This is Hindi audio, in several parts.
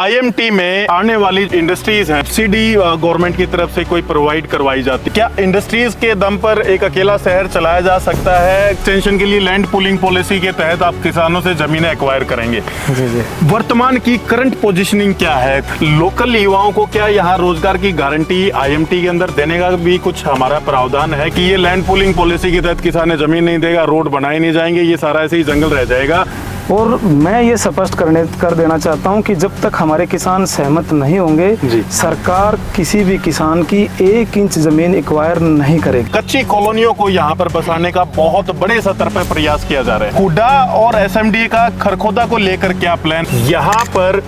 आईएमटी में आने वाली इंडस्ट्रीज हैं, सब्सिडी गवर्नमेंट की तरफ से कोई प्रोवाइड करवाई जाती है क्या? इंडस्ट्रीज के दम पर एक अकेला शहर चलाया जा सकता है? एक्सटेंशन के लिए लैंड पूलिंग पॉलिसी के तहत आप किसानों से जमीनें एक्वायर करेंगे। जी। वर्तमान की करंट पोजीशनिंग क्या है? लोकल युवाओं को क्या यहाँ रोजगार की गारंटी आईएमटी के अंदर देने का भी कुछ हमारा प्रावधान है कि ये लैंड पूलिंग पॉलिसी के तहत किसान जमीन नहीं देगा, रोड बनाए नहीं जाएंगे, ये सारा ऐसे ही जंगल रह जाएगा? और मैं ये स्पष्ट कर देना चाहता हूं कि जब तक हमारे किसान सहमत नहीं होंगे, सरकार किसी भी किसान की 1 इंच जमीन एक्वायर नहीं करेगी। कच्ची कॉलोनियों को यहाँ पर बसाने का बहुत बड़े स्तर पर प्रयास किया जा रहा है। हुडा और एसएमडी का खरखोदा को लेकर क्या प्लान? यहाँ पर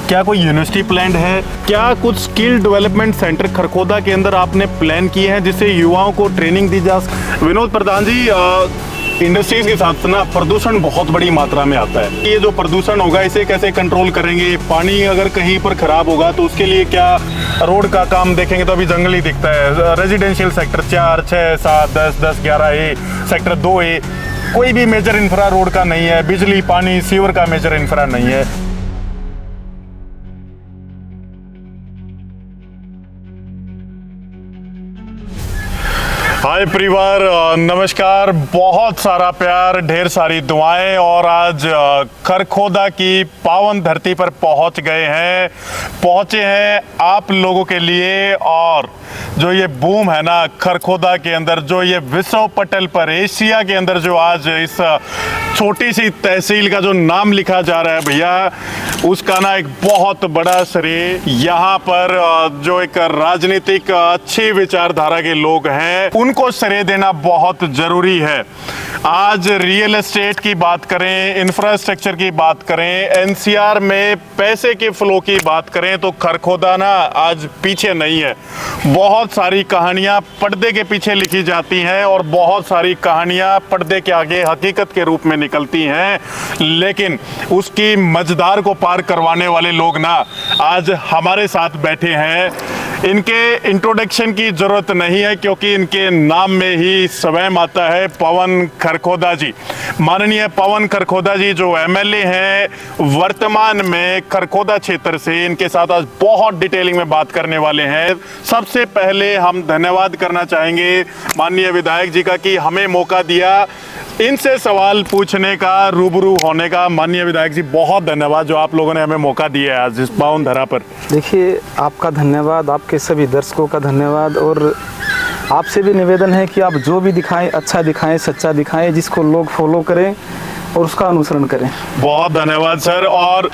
क्या कोई यूनिवर्सिटी प्लान है? क्या कुछ स्किल डेवलपमेंट सेंटर खरखोदा के अंदर आपने प्लान किए हैं जिससे युवाओं को ट्रेनिंग दी जा सके? विनोद प्रधान जी, इंडस्ट्रीज के साथ ना प्रदूषण बहुत बड़ी मात्रा में आता है। ये जो प्रदूषण होगा इसे कैसे कंट्रोल करेंगे? पानी अगर कहीं पर खराब होगा तो उसके लिए क्या? रोड का काम देखेंगे तो अभी जंगल ही दिखता है। Residential sector 4, 6, 7, 10, 11A, sector 2A, कोई भी मेजर इंफ्रा रोड का नहीं है। बिजली, पानी, सीवर का मेजर इंफ्रा नहीं है। हाय परिवार, नमस्कार, बहुत सारा प्यार, ढेर सारी दुआएं। और आज खरखोदा की पावन धरती पर पहुंचे हैं आप लोगों के लिए। और जो ये बूम है ना खरखोदा के अंदर, जो ये विश्व पटल पर एशिया के अंदर जो आज इस छोटी सी तहसील का जो नाम लिखा जा रहा है भैया, उसका ना एक बहुत बड़ा श्रेय यहाँ पर जो एक राजनीतिक अच्छी विचारधारा के लोग हैं उनको श्रेय देना बहुत जरूरी है। आज रियल एस्टेट की बात करें, इंफ्रास्ट्रक्चर की बात करें, एनसीआर में पैसे के फ्लो की बात करें तो खरखोदा ना आज पीछे नहीं है। बहुत सारी कहानियां पर्दे के पीछे लिखी जाती हैं और बहुत सारी कहानियां पर्दे के आगे हकीकत के रूप में निकलती हैं, लेकिन उसकी मझधार को पार करवाने वाले लोग ना आज हमारे साथ बैठे हैं। इनके इंट्रोडक्शन की जरूरत नहीं है क्योंकि इनके नाम में ही स्वयं आता है पवन खरखोदा जी। माननीय पवन खरखोदा जी जो एमएलए हैं वर्तमान में खरखोदा क्षेत्र से, इनके साथ आज बहुत डिटेलिंग में बात करने वाले हैं। सबसे पहले हम धन्यवाद करना चाहेंगे माननीय विधायक जी का कि हमें मौका दिया इनसे सवाल पूछने का, रूबरू होने का। माननीय विधायक जी बहुत धन्यवाद जो आप लोगों ने हमें मौका दिया है आज इस पावन धरा पर। देखिए, आपका धन्यवाद, आपके सभी दर्शकों का धन्यवाद, और आपसे भी निवेदन है कि आप जो भी दिखाएं अच्छा दिखाएं, सच्चा दिखाएं, जिसको लोग फॉलो करें और उसका अनुसरण करें। बहुत धन्यवाद सर। और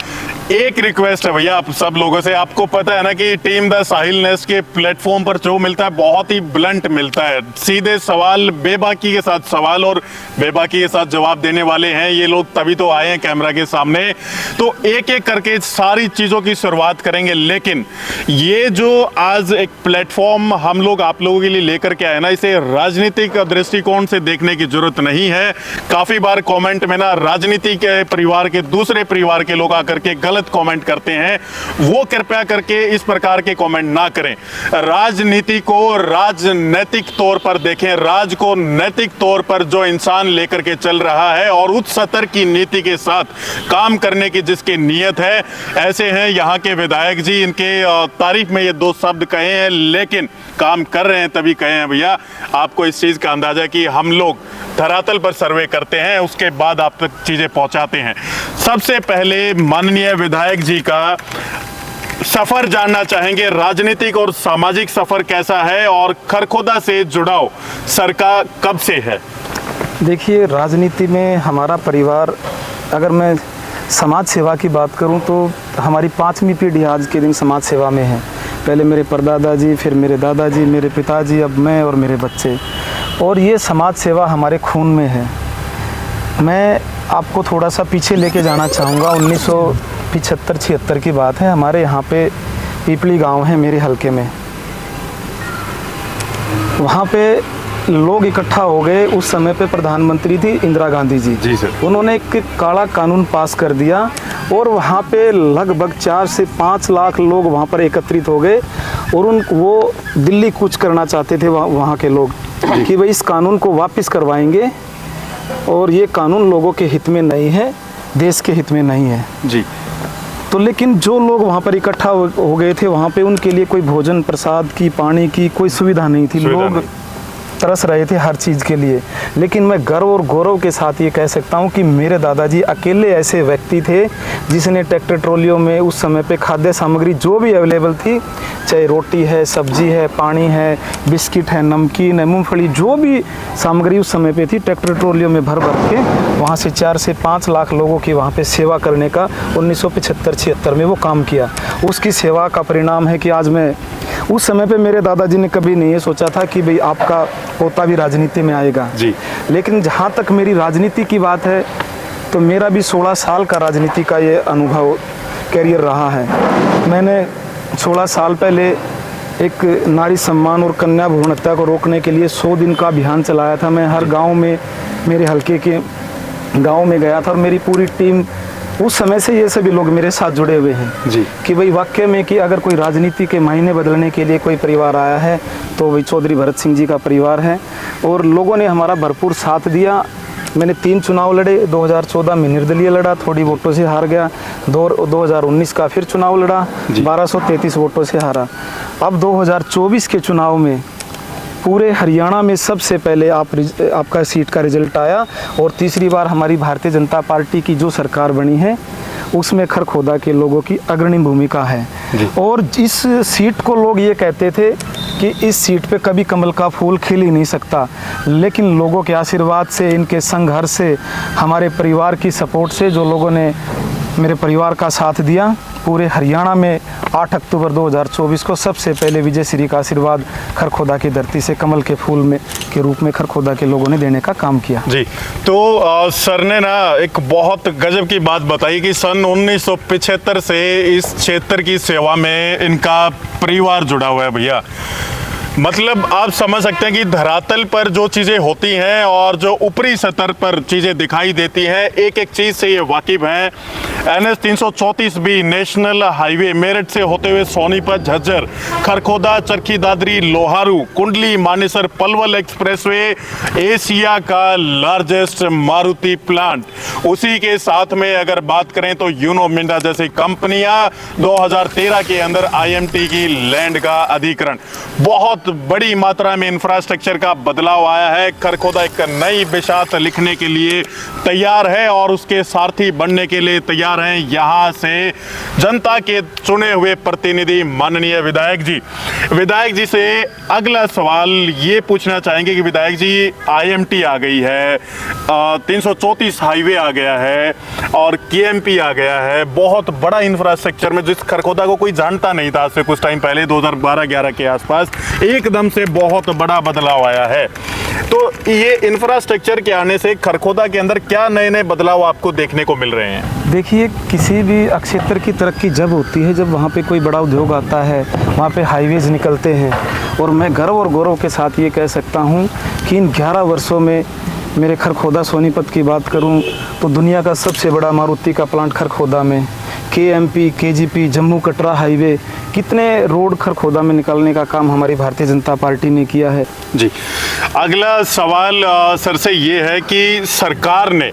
एक रिक्वेस्ट है भैया आप सब लोगों से, आपको पता है ना कि टीम द साहिल नेस्ट के प्लेटफॉर्म पर जो मिलता है बहुत ही ब्लंट मिलता है। सीधे सवाल, बेबाकी के साथ सवाल और बेबाकी के साथ जवाब देने वाले हैं ये लोग, तभी तो आए हैं कैमरा के सामने। तो एक एक करके सारी चीज़ों की शुरुआत करेंगे, लेकिन ये जो आज एक प्लेटफॉर्म हम लोग आप लोगों के लिए लेकर के आए ना, इसे राजनीतिक दृष्टिकोण से देखने की जरूरत नहीं है। काफ़ी बार कॉमेंट में ना राजनीति के परिवार के दूसरे परिवार के लोग आकर के गलत कमेंट करते हैं, वो कृपया करके इस प्रकार के कमेंट ना करें। राजनीति को राजनैतिक तौर पर देखें, राज को नैतिक तौर पर जो इंसान लेकर के चल रहा है और उच्च स्तर की नीति के साथ काम करने की जिसकी नीयत है, ऐसे हैं यहाँ के विधायक जी। इनके तारीफ में ये 2 शब्द कहे हैं, लेकिन काम कर रहे हैं तभी कहे हैं भैया। आपको इस चीज़ का अंदाजा कि हम लोग धरातल पर सर्वे करते हैं, उसके बाद आप तक चीज़ें पहुंचाते हैं। सबसे पहले माननीय विधायक जी का सफ़र जानना चाहेंगे, राजनीतिक और सामाजिक सफ़र कैसा है और खरखोदा से जुड़ाव सर का कब से है? देखिए, राजनीति में हमारा परिवार, अगर मैं समाज सेवा की बात करूं तो हमारी 5वीं पीढ़ी आज के दिन समाज सेवा में है। पहले मेरे परदादा जी, फिर मेरे दादाजी, मेरे पिताजी, अब मैं और मेरे बच्चे, और ये समाज सेवा हमारे खून में है। मैं आपको थोड़ा सा पीछे लेके जाना चाहूँगा। 1975-76 की बात है। हमारे यहाँ पे पीपली गांव है मेरे हलके में। वहाँ पे लोग इकट्ठा हो गए। उस समय पे प्रधानमंत्री थी इंदिरा गांधी जी। जी सर। उन्होंने एक काला कानून पास कर दिया और वहाँ पे लगभग 4 से 5 लाख लोग वहाँ पर एकत्रित हो गए और वो दिल्ली कूच करना चाहते थे वहाँ के लोग कि भाई इस कानून को वापस करवाएंगे और ये कानून लोगों के हित में नहीं है, देश के हित में नहीं है। जी। तो लेकिन जो लोग वहाँ पर इकट्ठा हो गए थे, वहाँ पे उनके लिए कोई भोजन प्रसाद की, पानी की कोई सुविधा नहीं थी। लोग तरस रहे थे हर चीज़ के लिए। लेकिन मैं गर्व और गौरव के साथ ये कह सकता हूँ कि मेरे दादाजी अकेले ऐसे व्यक्ति थे जिसने ट्रैक्टर ट्रॉलियों में उस समय पे खाद्य सामग्री जो भी अवेलेबल थी, चाहे रोटी है, सब्जी है, पानी है, बिस्किट है, नमकीन है, मूंगफली, जो भी सामग्री उस समय पे थी, ट्रैक्टर ट्रॉलियों में भर भर के वहाँ से 4 से 5 लाख लोगों की वहाँ पे सेवा करने का 1975-76 में वो काम किया। उसकी सेवा का परिणाम है कि आज मैं, उस समय पे मेरे दादाजी ने कभी नहीं ये सोचा था कि भाई आपका पोता भी राजनीति में आएगा जी। लेकिन जहाँ तक मेरी राजनीति की बात है तो मेरा भी 16 साल का राजनीति का ये अनुभव कैरियर रहा है। मैंने 16 साल पहले एक नारी सम्मान और कन्या भ्रूण हत्या को रोकने के लिए 100 दिन का अभियान चलाया था। मैं हर गांव में, मेरे हल्के के गांव में गया था और मेरी पूरी टीम, उस समय से ये सभी लोग मेरे साथ जुड़े हुए हैं जी। कि भाई वाकई में कि अगर कोई राजनीति के मायने बदलने के लिए कोई परिवार आया है तो वही चौधरी भरत सिंह जी का परिवार है। और लोगों ने हमारा भरपूर साथ दिया। मैंने 3 चुनाव लड़े, 2014 में निर्दलीय लड़ा, थोड़ी वोटों से हार गया। 2019 का फिर चुनाव लड़ा, 1233 वोटों से हारा। अब 2024 के चुनाव में पूरे हरियाणा में सबसे पहले आपका सीट का रिजल्ट आया और तीसरी बार हमारी भारतीय जनता पार्टी की जो सरकार बनी है उसमें खरखोदा के लोगों की अग्रणी भूमिका है। और इस सीट को लोग ये कहते थे कि इस सीट पे कभी कमल का फूल खिल ही नहीं सकता, लेकिन लोगों के आशीर्वाद से, इनके संघर्ष से, हमारे परिवार की सपोर्ट से, जो लोगों ने मेरे परिवार का साथ दिया, पूरे हरियाणा में 8 अक्टूबर 2024 को सबसे पहले विजय श्री का आशीर्वाद खरखोदा की धरती से कमल के फूल में के रूप में खरखोदा के लोगों ने देने का काम किया। जी। तो सर ने ना एक बहुत गजब की बात बताई कि सन 1975 से इस क्षेत्र की सेवा में इनका परिवार जुड़ा हुआ है भैया। मतलब आप समझ सकते हैं कि धरातल पर जो चीज़ें होती हैं और जो ऊपरी सतह पर चीज़ें दिखाई देती हैं, एक एक चीज़ से ये वाकिफ़ हैं। NH 334 भी नेशनल हाईवे मेरठ से होते हुए सोनीपत, झज्जर, खरखोदा, चरखी दादरी, लोहारू, कुंडली, मानेसर, पलवल एक्सप्रेसवे एशिया का लार्जेस्ट मारुति प्लांट। उसी के साथ में अगर बात करें तो यूनो मिंडा जैसी कंपनियां 2013 के अंदर IMT की लैंड का अधिग्रहण, बहुत बड़ी मात्रा में इंफ्रास्ट्रक्चर का बदलाव आया है। खरखोदा एक नई बिशात लिखने के लिए तैयार है और उसके सारथी बनने के लिए तैयार हैं यहाँ से जनता के चुने हुए प्रतिनिधि माननीय विधायक जी। विधायक जी से अगला सवाल ये पूछना चाहेंगे कि विधायक जी, IMT आ गई है, 334 हाईवे आ गया है और KMP आ गया है, बहुत बड़ा इंफ्रास्ट्रक्चर में जिस खरखोदा को कोई जानता नहीं था आज से कुछ टाइम पहले 2012-11 के आसपास, एकदम से बहुत बड़ा बदलाव आया है। तो ये इंफ्रास्ट्रक्चर के आने से खरखोदा के अंदर क्या नए नए बदलाव आपको देखने को मिल रहे हैं? देखिए, किसी भी क्षेत्र की तरक्की जब होती है जब वहाँ पे कोई बड़ा उद्योग आता है, वहाँ पे हाईवेज निकलते हैं। और मैं गर्व और गौरव के साथ ये कह सकता हूँ कि इन 11 वर्षों में मेरे खरखोदा सोनीपत की बात करूँ तो दुनिया का सबसे बड़ा मारुति का प्लांट खरखोदा में, KMP, KGP, Jammu Katra highway, कितने रोड खरखोदा में निकालने का काम हमारी भारतीय जनता पार्टी ने किया है। जी। अगला सवाल सर से ये है कि सरकार ने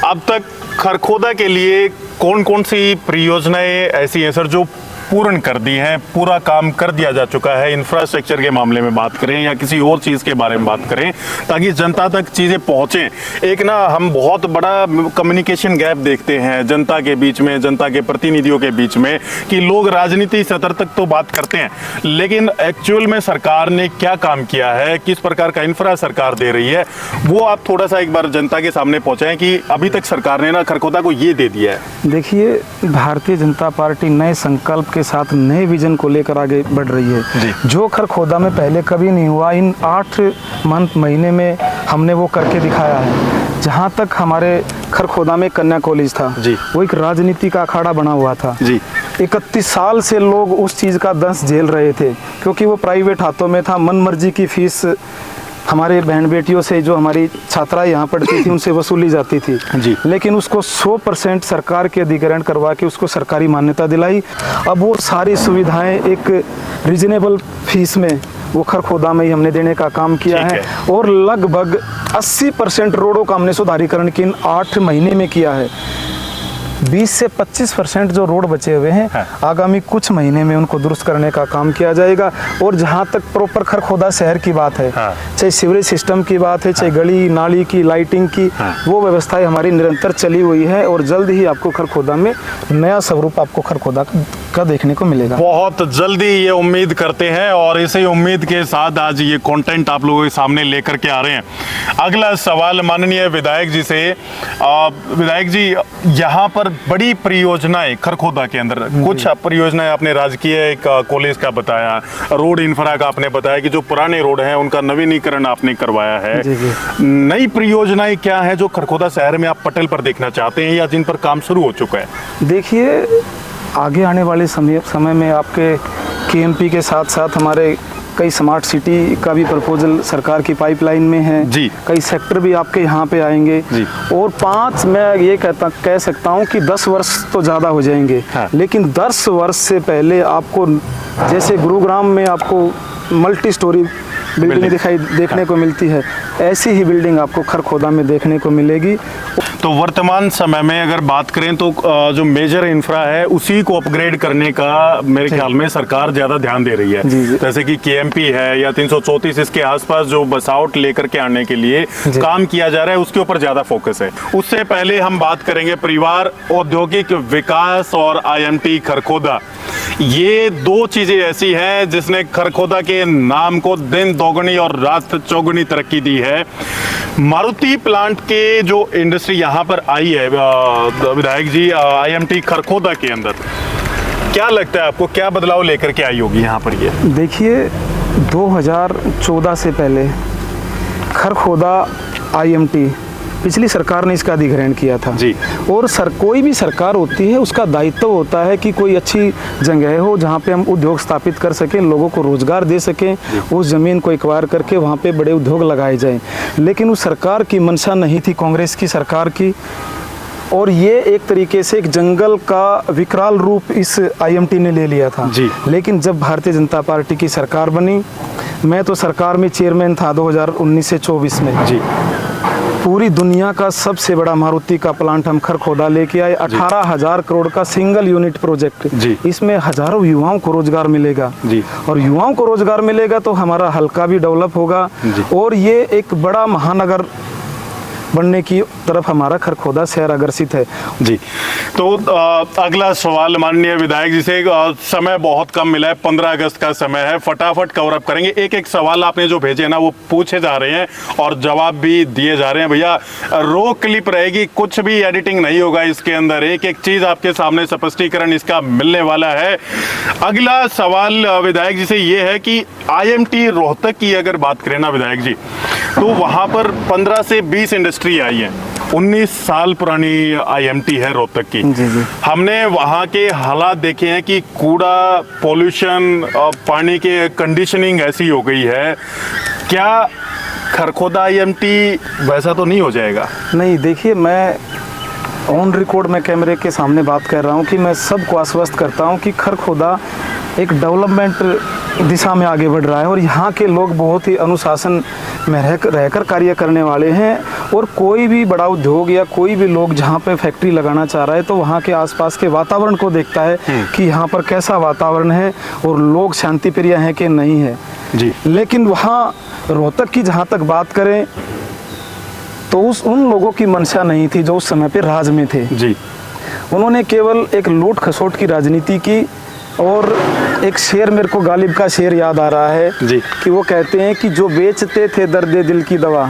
अब तक खरखोदा के लिए कौन कौन सी परियोजनाएं ऐसी हैं सर जो पूर्ण कर दी हैं, पूरा काम कर दिया जा चुका है? इंफ्रास्ट्रक्चर के मामले में बात करें या किसी और चीज़ के बारे में बात करें ताकि जनता तक चीज़ें पहुँचें। एक ना हम बहुत बड़ा कम्युनिकेशन गैप देखते हैं जनता के बीच में, जनता के प्रतिनिधियों के बीच में, कि लोग राजनीति सतह तक तो बात करते हैं लेकिन एक्चुअल में सरकार ने क्या काम किया है, किस प्रकार का इंफ्रा सरकार दे रही है, वो आप थोड़ा सा एक बार जनता के सामने पहुँचाएं कि अभी तक सरकार ने ना खरखोदा को ये दे दिया है। देखिए, भारतीय जनता पार्टी नए संकल्प के साथ नए विजन को लेकर आगे बढ़ रही है। जो खरखोदा में पहले कभी नहीं हुआ, इन 8 महीने में हमने वो करके दिखाया है। जहाँ तक हमारे खरखोदा में कन्या कॉलेज था, वो एक राजनीति का अखाड़ा बना हुआ था। 31 साल से लोग उस चीज़ का दंश झेल रहे थे क्योंकि वो प्राइवेट हाथों में था। मनमर्जी की फीस हमारे बहन बेटियों से, जो हमारी छात्राएं यहाँ पढ़ती थी, उनसे वसूली जाती थी। लेकिन उसको 100% सरकार के अधिग्रहण करवा के उसको सरकारी मान्यता दिलाई। अब वो सारी सुविधाएं एक रीजनेबल फीस में वो खरखोदा में ही हमने देने का काम किया है। और लगभग 80% रोडों का हमने सुधारीकरण इन 8 महीने में किया है। 20 से 25% जो रोड बचे हुए हैं, हाँ। आगामी कुछ महीने में उनको दुरुस्त करने का काम किया जाएगा। और जहाँ तक प्रॉपर खरखोदा शहर की बात है, हाँ। चाहे सीवरेज सिस्टम की बात है, चाहे गली नाली की, लाइटिंग की, हाँ। वो व्यवस्थाएं हमारी निरंतर चली हुई है और जल्द ही आपको खरखोदा में नया स्वरूप आपको खरखोदा का देखने को मिलेगा। बहुत जल्दी ये उम्मीद करते हैं और इसी उम्मीद के साथ आज ये कंटेंट आप लोगों के सामने लेकर के आ रहे हैं। अगला सवाल माननीय विधायक जी से। विधायक जी, यहाँ पर बड़ी परियोजनाएं खरखोदा के अंदर, कुछ परियोजनाएं आपने राजकीय एक कॉलेज का बताया, रोड इंफ्रा का आपने बताया कि जो पुराने रोड हैं उनका नवीनीकरण आपने करवाया है। जी, जी। नई परियोजनाएं क्या है जो खरखोदा शहर में आप पटल पर देखना चाहते हैं या जिन पर काम शुरू हो चुका है? देखिए, आगे आने वाले समय में आपके केएमपी के साथ साथ हमारे कई स्मार्ट सिटी का भी प्रपोजल सरकार की पाइपलाइन में है जी। कई सेक्टर भी आपके यहाँ पे आएंगे जी। और 5 मैं ये कह सकता हूँ कि 10 वर्ष तो ज़्यादा हो जाएंगे। हाँ। लेकिन 10 वर्ष से पहले आपको, जैसे गुरुग्राम में आपको मल्टी स्टोरी बिल्डिंग देखने को मिलती है, ऐसी ही बिल्डिंग आपको खरखोदा में देखने को मिलेगी। तो वर्तमान समय में अगर बात करें तो जो मेजर इंफ्रा है उसी को अपग्रेड करने का मेरे ख्याल में सरकार ज्यादा ध्यान दे रही है। जी, जी। जैसे कि केएमपी है या 334 इसके आसपास जो बसावट लेकर के आने के लिए काम किया जा रहा है उसके ऊपर ज्यादा फोकस है। उससे पहले हम बात करेंगे परिवार औद्योगिक विकास और आईएमटी खरखोदा। ये दो चीजें ऐसी हैं जिसने खरखोदा के नाम को दिन दोगुनी और रात चौगुनी तरक्की दी है। मारुति प्लांट के जो इंडस्ट्री यहाँ पर आई है विधायक जी, आईएमटी खरखोदा के अंदर, क्या लगता है आपको क्या बदलाव लेकर के आई होगी यहाँ पर? ये देखिए, 2014 से पहले खरखोदा आईएमटी पिछली सरकार ने इसका अधिग्रहण किया था जी। और कोई भी सरकार होती है उसका दायित्व होता है कि कोई अच्छी जगह हो जहाँ पे हम उद्योग स्थापित कर सकें, लोगों को रोजगार दे सकें, उस जमीन को एक्वायर करके वहाँ पे बड़े उद्योग लगाए जाएं। लेकिन उस सरकार की मंशा नहीं थी, कांग्रेस की सरकार की, और ये एक तरीके से एक जंगल का विकराल रूप इस आईएमटी ने ले लिया था जी। लेकिन जब भारतीय जनता पार्टी की सरकार बनी, मैं तो सरकार में चेयरमैन था 2019 से 24 में जी, पूरी दुनिया का सबसे बड़ा मारुति का प्लांट हम खरखोदा लेके आए। 18,000 करोड़ का सिंगल यूनिट प्रोजेक्ट, इसमें हजारों युवाओं को रोजगार मिलेगा जी। और युवाओं को रोजगार मिलेगा तो हमारा हल्का भी डेवलप होगा और ये एक बड़ा महानगर बनने की तरफ हमारा खरखोदा शहर अग्रसित है जी। तो अगला सवाल माननीय विधायक जी से, समय बहुत कम मिला है, 15 अगस्त का समय है, फटाफट कवर अप करेंगे। एक एक सवाल आपने जो भेजे ना वो पूछे जा रहे हैं और जवाब भी दिए जा रहे हैं। भैया, रो क्लिप रहेगी, कुछ भी एडिटिंग नहीं होगा इसके अंदर, एक एक चीज आपके सामने स्पष्टीकरण इसका मिलने वाला है। अगला सवाल विधायक जी से ये है कि आईएमटी रोहतक की अगर बात करें ना विधायक जी, तो वहां पर 15 से 20 इंडस्ट्री आई है। 19 साल पुरानी आईएमटी है रोहतक की। जी। हमने वहाँ के हालात देखे हैं कि कूड़ा, पॉल्यूशन, पानी के कंडीशनिंग ऐसी हो गई है। क्या खरखोदा आईएमटी वैसा तो नहीं हो जाएगा? नहीं, देखिए, मैं ऑन रिकॉर्ड में कैमरे के सामने बात कर रहा हूँ कि मैं सबको आश्वस्त करता हूँ कि खरखोदा एक डेवलपमेंट दिशा में आगे बढ़ रहा है और यहाँ के लोग बहुत ही अनुशासन में रहकर कार्य करने वाले हैं। और कोई भी बड़ा उद्योग या कोई भी लोग जहाँ पे फैक्ट्री लगाना चाह रहा है तो वहाँ के आसपास के वातावरण को देखता है कि यहाँ पर कैसा वातावरण है और लोग शांति प्रिय हैं कि नहीं है जी। लेकिन वहाँ रोहतक की जहाँ तक बात करें तो उन लोगों की मंशा नहीं थी जो उस समय पे राज में थे जी। उन्होंने केवल एक लूट खसोट की राजनीति की। और एक शेर मेरे को गालिब का शेर याद आ रहा है जी। कि वो कहते हैं कि जो बेचते थे दर्द दिल की दवा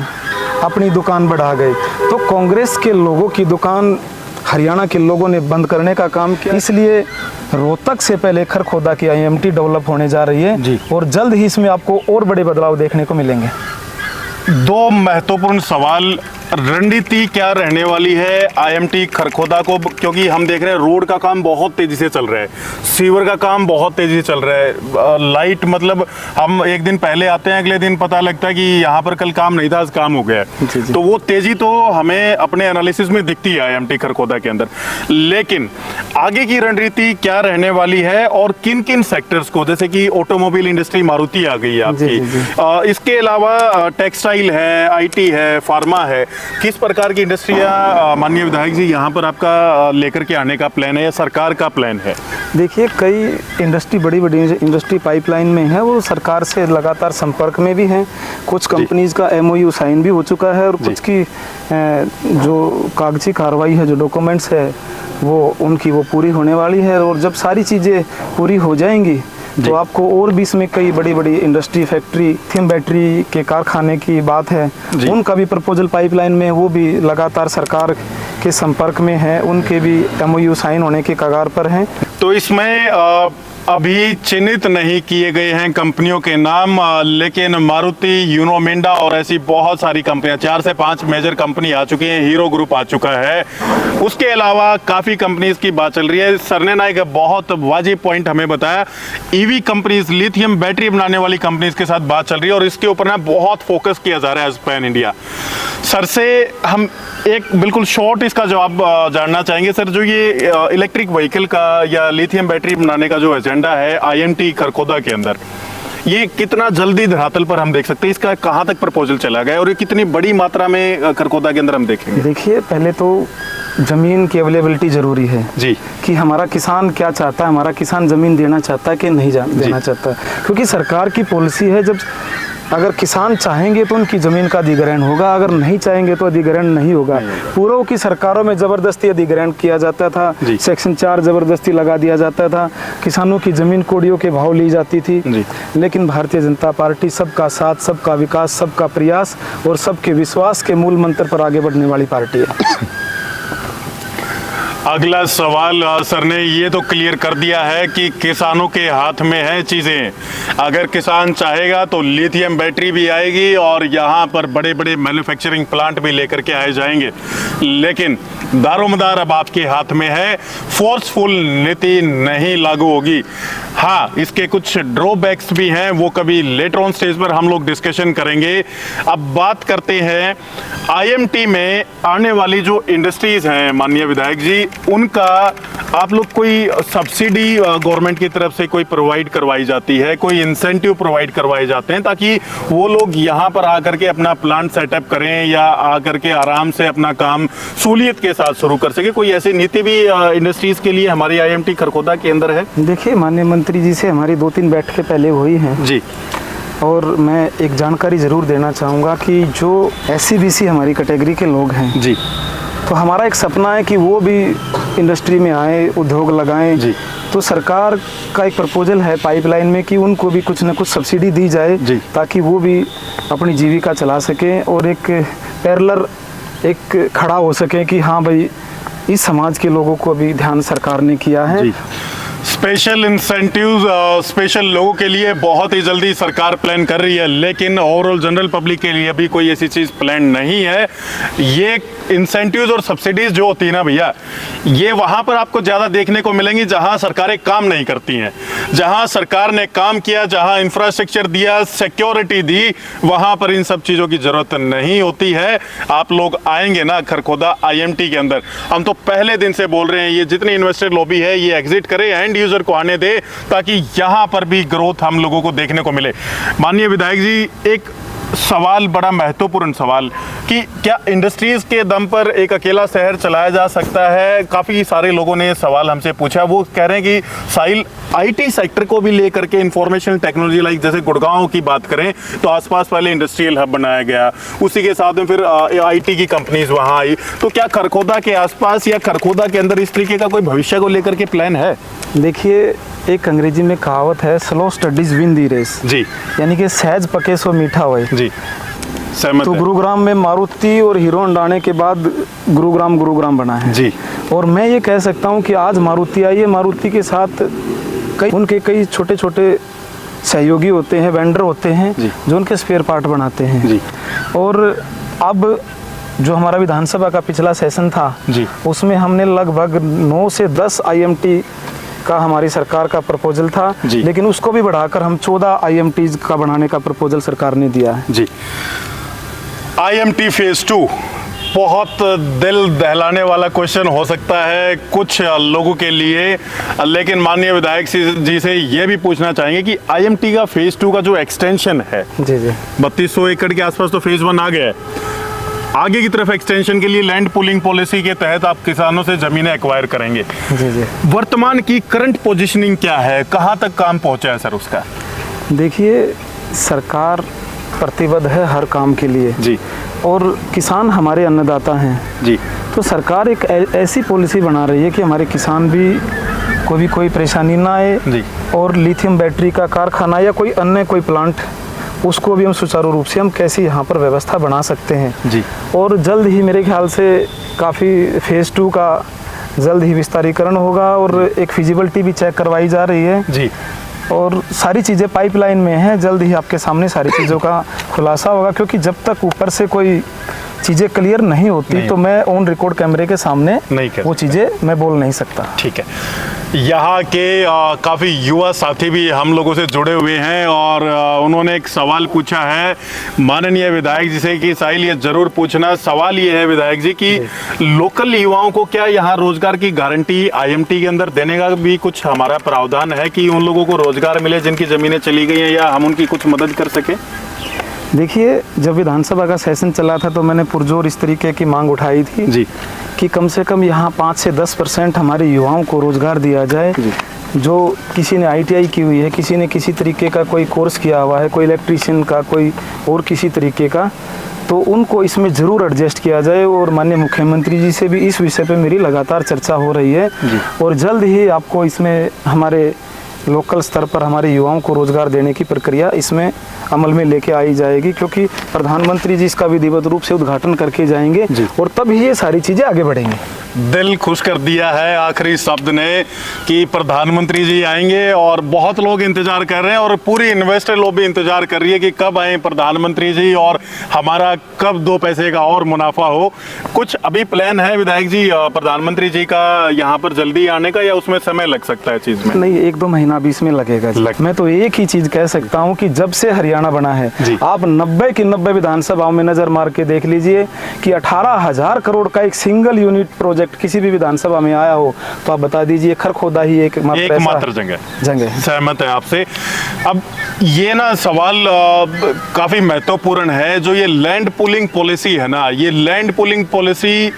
अपनी दुकान बढ़ा गए। तो कांग्रेस के लोगों की दुकान हरियाणा के लोगों ने बंद करने का काम किया, इसलिए रोहतक से पहले खरखोदा की आईएमटी डेवलप होने जा रही है और जल्द ही इसमें आपको और बड़े बदलाव देखने को मिलेंगे। दो महत्वपूर्ण सवाल, रणनीति क्या रहने वाली है आईएमटी खरखोदा को, क्योंकि हम देख रहे हैं रोड का काम बहुत तेजी से चल रहा है, सीवर का काम बहुत तेजी से चल रहा है, लाइट मतलब हम एक दिन पहले आते हैं अगले दिन पता लगता है कि यहाँ पर कल काम नहीं था, आज काम हो गया है। तो वो तेजी तो हमें अपने एनालिसिस में दिखती है आईएमटी खरखोदा के अंदर, लेकिन आगे की रणनीति क्या रहने वाली है और किन किन सेक्टर्स को, जैसे कि ऑटोमोबाइल इंडस्ट्री मारुति आ गई है आपकी, इसके अलावा टेक्सटाइल है, आईटी है, फार्मा है, किस प्रकार की इंडस्ट्रियाँ माननीय विधायक जी यहाँ पर आपका लेकर के आने का प्लान है या सरकार का प्लान है? देखिए, कई इंडस्ट्री, बड़ी बड़ी इंडस्ट्री पाइपलाइन में है, वो सरकार से लगातार संपर्क में भी हैं। कुछ कंपनीज का MOU साइन भी हो चुका है और कुछ की जो कागजी कार्रवाई है, जो डॉक्यूमेंट्स है, वो उनकी वो पूरी होने वाली है। और जब सारी चीज़ें पूरी हो जाएंगी तो आपको और भी इसमें कई बड़ी बड़ी इंडस्ट्री, फैक्ट्री, लिथियम बैटरी के कारखाने की बात है, उनका भी प्रपोजल पाइपलाइन में, वो भी लगातार सरकार के संपर्क में है, उनके भी MOU साइन होने के कगार पर हैं। तो इसमें अभी चिन्हित नहीं किए गए हैं कंपनियों के नाम, लेकिन मारुति, यूनो मिंडा और ऐसी बहुत सारी कंपनियां, 4 से 5 मेजर कंपनी आ चुकी हैं, हीरो ग्रुप आ चुका है। उसके अलावा काफ़ी कंपनीज की बात चल रही है। सर ने ना एक बहुत वाजिब पॉइंट हमें बताया, EV कंपनीज, लिथियम बैटरी बनाने वाली कंपनीज के साथ बात चल रही है और इसके ऊपर ना बहुत फोकस किया जा रहा है एज पैन इंडिया। सर से हम एक बिल्कुल शॉर्ट इसका जवाब जानना चाहेंगे। सर, जो ये इलेक्ट्रिक व्हीकल का या लिथियम बैटरी बनाने का जो एजेंडा है IMT खरखोदा के अंदर, ये कितना जल्दी धरातल पर हम देख सकते हैं? इसका कहाँ तक प्रपोजल चला गया और ये कितनी बड़ी मात्रा में खरखोदा के अंदर हम देखेंगे? देखिए, पहले तो ज़मीन की अवेलेबिलिटी ज़रूरी है जी, कि हमारा किसान क्या चाहता है, हमारा किसान ज़मीन देना चाहता है कि नहीं देना चाहता है। क्योंकि सरकार की पॉलिसी है, जब अगर किसान चाहेंगे तो उनकी ज़मीन का अधिग्रहण होगा, अगर नहीं चाहेंगे तो अधिग्रहण नहीं होगा। पूर्व की सरकारों में ज़बरदस्ती अधिग्रहण किया जाता था, सेक्शन 4 ज़बरदस्ती लगा दिया जाता था, किसानों की ज़मीन कोड़ियों के भाव ली जाती थी। लेकिन भारतीय जनता पार्टी सबका साथ, सबका विकास, सबका प्रयास और सबके विश्वास के मूल मंत्र पर आगे बढ़ने वाली पार्टी है। अगला सवाल, सर ने ये तो क्लियर कर दिया है कि किसानों के हाथ में है चीज़ें। अगर किसान चाहेगा तो लिथियम बैटरी भी आएगी और यहाँ पर बड़े बड़े मैन्युफैक्चरिंग प्लांट भी लेकर के आए जाएंगे, लेकिन दारोमदार अब आपके हाथ में है। फोर्सफुल नीति नहीं लागू होगी। हाँ, इसके कुछ ड्रॉबैक्स भी हैं, वो कभी लेटर ऑन स्टेज पर हम लोग डिस्कशन करेंगे। अब बात करते हैं IMT में आने वाली जो इंडस्ट्रीज हैं माननीय विधायक जी, उनका आप लोग कोई सब्सिडी गवर्नमेंट की तरफ से कोई प्रोवाइड करवाई जाती है, कोई इंसेंटिव प्रोवाइड करवाए जाते हैं ताकि वो लोग यहाँ पर आकर के अपना प्लांट सेटअप करें या आकर के आराम से अपना काम सहूलियत के साथ शुरू कर सके? कोई ऐसी नीति भी इंडस्ट्रीज के लिए हमारी IMT खरखोदा के अंदर है? देखिए, माननीय मंत्री जी से हमारी 2-3 बैठकें पहले हुई हैं जी, और मैं एक जानकारी ज़रूर देना चाहूँगा कि जो SC-BC हमारी कैटेगरी के लोग हैं जी, तो हमारा एक सपना है कि वो भी इंडस्ट्री में आए, उद्योग लगाएं जी। तो सरकार का एक प्रपोजल है पाइपलाइन में कि उनको भी कुछ न कुछ सब्सिडी दी जाए ताकि वो भी अपनी जीविका चला सकें और एक पैरेलल एक खड़ा हो सके कि हाँ भाई, इस समाज के लोगों को भी ध्यान सरकार ने किया है। स्पेशल इंसेंटिव्स स्पेशल लोगों के लिए बहुत ही जल्दी सरकार प्लान कर रही है, लेकिन ओवरऑल जनरल पब्लिक के लिए अभी कोई ऐसी चीज़ प्लान नहीं है। ये इंसेंटिव्स और सब्सिडीज जो होती है ना भैया, ये वहाँ पर आपको ज़्यादा देखने को मिलेंगी जहाँ सरकारें काम नहीं करती हैं। जहाँ सरकार ने काम किया, जहाँ इंफ्रास्ट्रक्चर दिया, सिक्योरिटी दी, वहाँ पर इन सब चीज़ों की ज़रूरत नहीं होती है। आप लोग आएंगे ना खरखोदा IMT के अंदर, हम तो पहले दिन से बोल रहे हैं ये जितनी इन्वेस्टर लॉबी है ये एग्जिट करे, एंड यूजर को आने दे ताकि यहाँ पर भी ग्रोथ हम लोगों को देखने को मिले। माननीय विधायक जी, एक सवाल, बड़ा महत्वपूर्ण सवाल, कि क्या इंडस्ट्रीज के दम पर एक अकेला शहर चलाया जा सकता है? काफ़ी सारे लोगों ने ये सवाल हमसे पूछा। वो कह रहे हैं कि साहिल, IT सेक्टर को भी लेकर के इंफॉर्मेशन टेक्नोलॉजी, लाइक जैसे गुड़गांव की बात करें तो आसपास पहले इंडस्ट्रियल हब बनाया गया, उसी के साथ में फिर IT की कंपनीज वहाँ आई। तो क्या खरखोदा के आसपास या खरखोदा के अंदर इस तरीके का कोई भविष्य को लेकर के प्लान है? देखिए, एक अंग्रेजी में कहावत है, slow studies win the race जी, यानी कि सहज पके सो मीठा होए जी। तो गुरुग्राम में मारुति और हीरो होंडा आने के बाद गुरुग्राम बना है जी। और मैं ये कह सकता हूँ कि आज मारुति आई है, मारुति के साथ उनके कई छोटे छोटे सहयोगी होते हैं, वेंडर होते हैं जो उनके स्पेयर पार्ट बनाते हैं जी। और अब जो हमारा विधानसभा का पिछला सेशन था जी, उसमें हमने लगभग 9 से 10 IMT का हमारी सरकार का प्रपोजल था, लेकिन उसको भी बढ़ाकर हम 14 IMTs का बनाने का प्रपोजल सरकार ने दिया है जी। IMT फेज 2 बहुत दिल दहलाने वाला क्वेश्चन हो सकता है कुछ लोगों के लिए, लेकिन माननीय विधायक जी से ये भी पूछना चाहेंगे कि IMT का फेज 2 का जो एक्सटेंशन है जी 3200 एकड़ के आसपास, तो फेज 1 आ गया है। आगे की तरफ एक्सटेंशन के लिए लैंड पूलिंग पॉलिसी के तहत आप किसानों से जमीनें एक्वायर करेंगे। जी जी। वर्तमान की करंट पोजीशनिंग क्या है, कहाँ तक काम पहुँचा है सर उसका? देखिए, सरकार प्रतिबद्ध है हर काम के लिए जी और किसान हमारे अन्नदाता हैं। जी। तो सरकार एक ऐसी पॉलिसी बना रही है कि हमारे किसान भी कोई परेशानी ना आए जी। और लिथियम बैटरी का कारखाना या कोई अन्य कोई प्लांट, उसको भी हम सुचारू रूप से हम कैसे यहाँ पर व्यवस्था बना सकते हैं। जी। और जल्द ही मेरे ख्याल से काफ़ी फेज़ 2 का जल्द ही विस्तारीकरण होगा और एक फिजिबिलिटी भी चेक करवाई जा रही है। जी। और सारी चीज़ें पाइपलाइन में हैं, जल्द ही आपके सामने सारी चीज़ों का खुलासा होगा, क्योंकि जब तक ऊपर से कोई चीज़ें क्लियर नहीं होती तो मैं ऑन रिकॉर्ड कैमरे के सामने नहीं कर वो चीज़ें मैं बोल नहीं सकता। ठीक है। यहाँ के काफ़ी युवा साथी भी हम लोगों से जुड़े हुए हैं और उन्होंने एक सवाल पूछा है माननीय विधायक जी से कि साहिल ये जरूर पूछना। सवाल ये है विधायक जी कि लोकल युवाओं को क्या यहाँ रोजगार की गारंटी आईएमटी के अंदर देने का भी कुछ हमारा प्रावधान है कि उन लोगों को रोजगार मिले जिनकी ज़मीनें चली गई हैं, या हम उनकी कुछ मदद कर सकें? देखिए, जब विधानसभा का सेशन चला था तो मैंने पुरजोर इस तरीके की मांग उठाई थी जी कि कम से कम यहाँ 5 से 10% हमारे युवाओं को रोज़गार दिया जाए। जो किसी ने ITI की हुई है, किसी ने किसी तरीके का कोई कोर्स किया हुआ है, कोई इलेक्ट्रीशियन का, कोई और किसी तरीके का, तो उनको इसमें ज़रूर एडजस्ट किया जाए। और माननीय मुख्यमंत्री जी से भी इस विषय पे मेरी लगातार चर्चा हो रही है और जल्द ही आपको इसमें हमारे लोकल स्तर पर हमारे युवाओं को रोज़गार देने की प्रक्रिया इसमें अमल में लेके आई जाएगी, क्योंकि प्रधानमंत्री जी इसका विधिवत रूप से उद्घाटन करके जाएंगे और तब ही ये सारी चीज़ें आगे बढ़ेंगी। दिल खुश कर दिया है आखिरी शब्द ने कि प्रधानमंत्री जी आएंगे और बहुत लोग इंतजार कर रहे हैं और पूरी इन्वेस्टर लोग भी इंतजार कर रही है कि कब आए प्रधानमंत्री जी और हमारा कब 2 पैसे का और मुनाफा हो। कुछ अभी प्लान है विधायक जी प्रधानमंत्री जी का यहाँ पर जल्दी आने का, या उसमें समय लग सकता है चीज में? नहीं, 1-2 महीना भी इसमें लगेगा जी। मैं तो एक ही चीज कह सकता हूँ कि जब से हरियाणा बना है, आप 90 की 90 विधानसभाओं में नजर मार के देख लीजिए कि 18,000 करोड़ का एक सिंगल यूनिट प्रोजेक्ट किसी भी विधानसभा में आया हो तो आप बता दीजिए खरखोदा ही एकमात्र जगह। सहमत है आपसे। अब ये ना सवाल काफी महत्वपूर्ण है, जो ये लैंड पूलिंग पॉलिसी है ना, ये लैंड पूलिंग पॉलिसी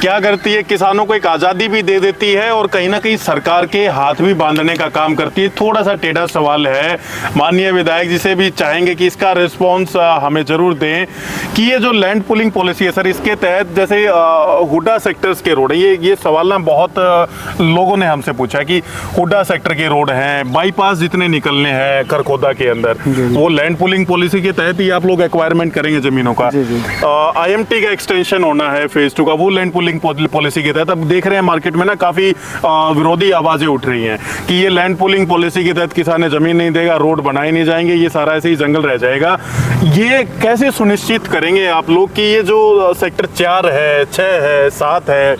क्या करती है, किसानों को एक आज़ादी भी दे देती है और कहीं ना कहीं सरकार के हाथ भी बांधने का काम करती है। थोड़ा सा टेढ़ा सवाल है, माननीय विधायक जी से भी चाहेंगे कि इसका रिस्पॉन्स हमें जरूर दें कि ये जो लैंड पूलिंग पॉलिसी है सर, इसके तहत जैसे हुडा सेक्टर्स के रोड है, ये सवाल ना बहुत लोगों ने हमसे पूछा कि हुडा सेक्टर के रोड हैं, बाईपास जितने निकलने हैं खरखोदा के अंदर, वो लैंड पूलिंग पॉलिसी के तहत ही आप लोग एक्वायरमेंट करेंगे जमीनों का। IMT का एक्सटेंशन होना है फेज 2 का, वो लैंड पूलिंग पॉलिसी के तहत। अब देख रहे हैं मार्केट में ना काफी विरोधी आवाजें उठ रही हैं कि ये लैंड पूलिंग पॉलिसी के तहत किसान जमीन नहीं देगा, रोड बनाए नहीं जाएंगे, ये सारा ऐसे ही जंगल रह जाएगा। ये कैसे सुनिश्चित करेंगे आप लोग कि ये जो सेक्टर 4 है, 6 है, 7 है,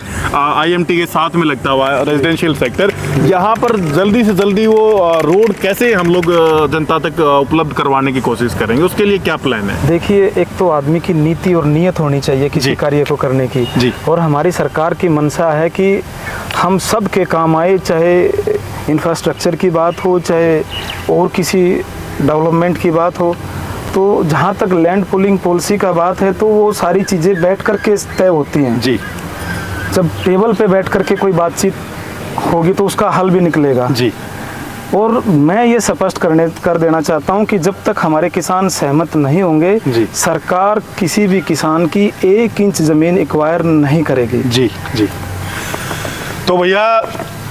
IMT के साथ में लगता हुआ रेजिडेंशियल सेक्टर, यहाँ पर जल्दी से जल्दी वो रोड कैसे हम लोग जनता तक उपलब्ध करवाने की कोशिश करेंगे, उसके लिए क्या प्लान है? देखिए, एक तो आदमी की नीति और नीयत होनी चाहिए किसी कार्य को करने की, और हमारी सरकार की मंशा है कि हम सब के काम आए, चाहे इंफ्रास्ट्रक्चर की बात हो, चाहे और किसी डेवलपमेंट की बात हो। तो जहाँ तक लैंड पूलिंग पॉलिसी का बात है तो वो सारी चीज़ें बैठ कर के तय होती हैं जी। जब टेबल पे बैठ कर के कोई बातचीत होगी तो उसका हल भी निकलेगा जी। और मैं ये स्पष्ट कर देना चाहता हूँ कि जब तक हमारे किसान सहमत नहीं होंगे, सरकार किसी भी किसान की 1 इंच ज़मीन एक्वायर नहीं करेगी जी। तो भैया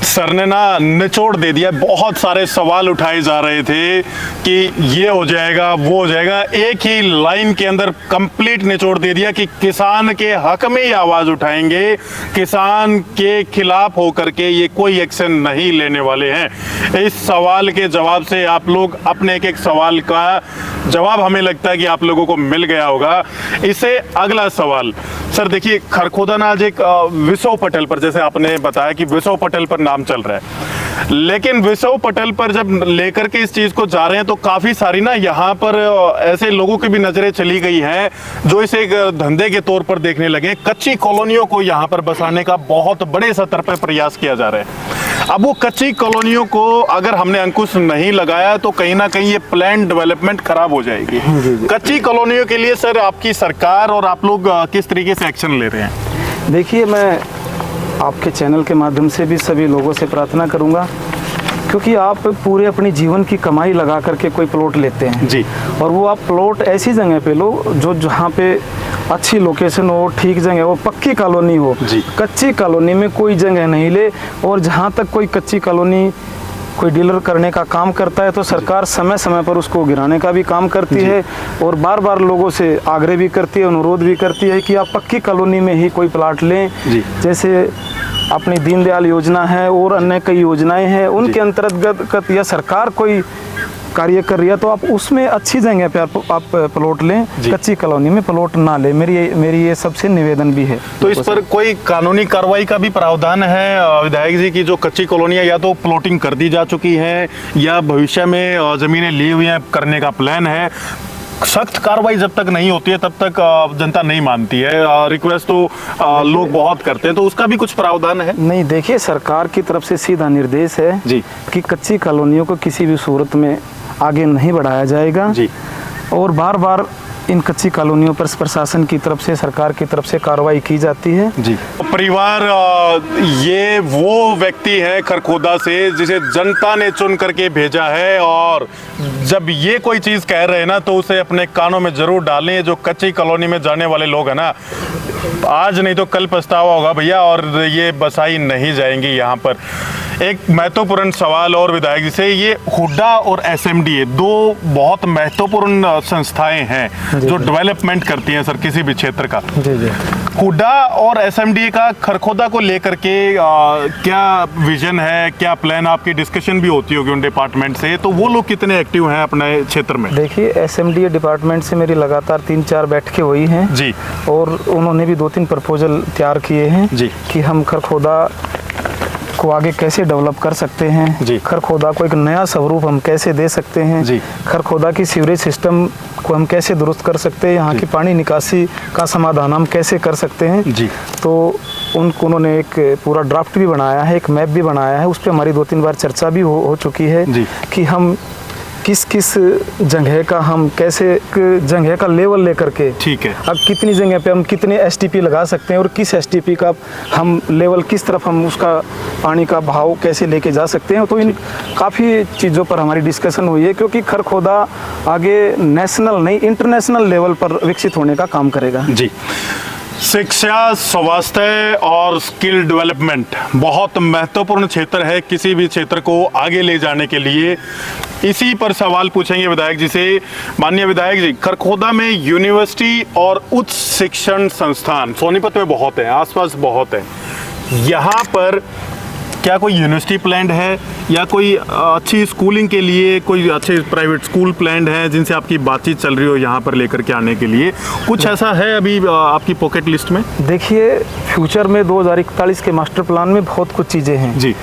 सर ने ना निचोड़ दे दिया, बहुत सारे सवाल उठाए जा रहे थे कि ये हो जाएगा वो हो जाएगा, एक ही लाइन के अंदर कंप्लीट निचोड़ दे दिया कि किसान के हक में ही आवाज उठाएंगे, किसान के खिलाफ होकर के ये कोई एक्शन नहीं लेने वाले हैं। इस सवाल के जवाब से आप लोग अपने एक सवाल का जवाब हमें लगता है कि आप लोगों को मिल गया होगा। इससे अगला सवाल सर, देखिए खरखोदा ना आज एक विशव पटेल पर, जैसे आपने बताया कि विशव पटेल पर नाम चल रहा है, लेकिन विशव पटेल पर जब लेकर के इस चीज को जा रहे हैं तो काफी सारी ना यहाँ पर ऐसे लोगों की भी नजरें चली गई हैं जो इसे एक धंधे के तौर पर देखने लगे। कच्ची कॉलोनियों को यहाँ पर बसाने का बहुत बड़े स्तर पर प्रयास किया जा रहा है। अब वो कच्ची कॉलोनियों को अगर हमने अंकुश नहीं लगाया तो कहीं ना कहीं ये प्लान डेवलपमेंट खराब हो जाएगी। कच्ची कॉलोनियों के लिए सर आपकी सरकार और आप लोग किस तरीके से एक्शन ले रहे हैं? देखिए, मैं आपके चैनल के माध्यम से भी सभी लोगों से प्रार्थना करूंगा, क्योंकि आप पूरे अपनी जीवन की कमाई लगा करके कोई प्लॉट लेते हैं जी, और वो आप प्लॉट ऐसी जगह पे लो जो जहाँ पे अच्छी लोकेशन हो, ठीक जगह हो, पक्की कॉलोनी हो। जी। कच्ची कॉलोनी में कोई जगह नहीं ले, और जहाँ तक कोई कच्ची कॉलोनी कोई डीलर करने का काम करता है तो सरकार समय समय पर उसको गिराने का भी काम करती है, और बार बार लोगों से आग्रह भी करती है, अनुरोध भी करती है कि आप पक्की कॉलोनी में ही कोई प्लाट लें। जी। जैसे अपनी दीनदयाल योजना है और अन्य कई योजनाएं हैं, उनके अंतर्गत या सरकार कोई कार्य कर रही है तो आप उसमें अच्छी जगह पे आप प्लॉट लें, कच्ची कॉलोनी में प्लॉट ना लें। मेरी ये सबसे निवेदन भी है। तो इस पर कोई कानूनी कार्रवाई का भी प्रावधान है विधायक जी की जो कच्ची कॉलोनियां या तो प्लॉटिंग कर दी जा चुकी है या भविष्य में जमीनें ली हुई हैं करने का प्लान है? सख्त कार्रवाई जब तक नहीं होती है तब तक जनता नहीं मानती है, रिक्वेस्ट तो लोग बहुत करते हैं, तो उसका भी कुछ प्रावधान है? नहीं, देखिए, सरकार की तरफ से सीधा निर्देश है जी कि कच्ची कॉलोनियों को किसी भी सूरत में आगे नहीं बढ़ाया जाएगा जी, और बार बार इन कच्ची कॉलोनियों पर प्रशासन की तरफ से, सरकार की तरफ से कार्रवाई की जाती है। जी। परिवार ये वो व्यक्ति है खरखोदा से जिसे जनता ने चुन करके भेजा है, और जब ये कोई चीज़ कह रहे हैं ना तो उसे अपने कानों में जरूर डालें। जो कच्ची कॉलोनी में जाने वाले लोग हैं ना, आज नहीं तो कल पछतावा होगा भैया, और ये बसाई नहीं जाएंगी यहाँ पर। एक महत्वपूर्ण सवाल और विधायक जी से, ये हुड्डा और एसएमडीए दो बहुत महत्वपूर्ण संस्थाएं हैं जो डेवलपमेंट करती हैं सर किसी भी क्षेत्र का। जी जी। हुड्डा और एसएमडीए का खरखोदा को लेकर के क्या विजन है, क्या प्लान? आपकी डिस्कशन भी होती होगी उन डिपार्टमेंट से, तो वो लोग कितने एक्टिव हैं अपने क्षेत्र में? देखिए, एसएमडीए डिपार्टमेंट से मेरी लगातार 3-4 बैठकें हुई हैं जी, और उन्होंने भी 2-3 प्रपोजल तैयार किए हैं जी कि हम खरखोदा को आगे कैसे डेवलप कर सकते हैं जी। खरखोदा को एक नया स्वरूप हम कैसे दे सकते हैं जी। खरखोदा की सीवरेज सिस्टम को हम कैसे दुरुस्त कर सकते हैं, यहाँ की पानी निकासी का समाधान हम कैसे कर सकते हैं जी। तो उन्होंने एक पूरा ड्राफ्ट भी बनाया है, एक मैप भी बनाया है, उस पर हमारी 2-3 बार चर्चा भी हो चुकी है जी। कि हम किस किस जगह का, हम कैसे जगह का लेवल लेकर के, ठीक है, अब कितनी जगह पे हम कितने एसटीपी लगा सकते हैं और किस एसटीपी का हम लेवल किस तरफ हम उसका पानी का भाव कैसे लेके जा सकते हैं। तो इन काफ़ी चीज़ों पर हमारी डिस्कशन हुई है, क्योंकि खरखोदा आगे नेशनल नहीं इंटरनेशनल लेवल पर विकसित होने का काम करेगा। जी। शिक्षा, स्वास्थ्य और स्किल डेवलपमेंट बहुत महत्वपूर्ण क्षेत्र है किसी भी क्षेत्र को आगे ले जाने के लिए। इसी पर सवाल पूछेंगे विधायक जी से। माननीय विधायक जी, खरखोदा में यूनिवर्सिटी और उच्च शिक्षण संस्थान सोनीपत में बहुत है, आसपास बहुत है, यहाँ पर क्या कोई यूनिवर्सिटी प्लान्ड है या कोई अच्छी स्कूलिंग के लिए कोई अच्छे प्राइवेट स्कूल प्लान्ड है जिनसे आपकी बातचीत चल रही हो यहाँ पर लेकर के आने के लिए? कुछ ऐसा है अभी आपकी पॉकेट लिस्ट में? देखिए, फ्यूचर में 2041 के मास्टर प्लान में बहुत कुछ चीज़ें हैं जी,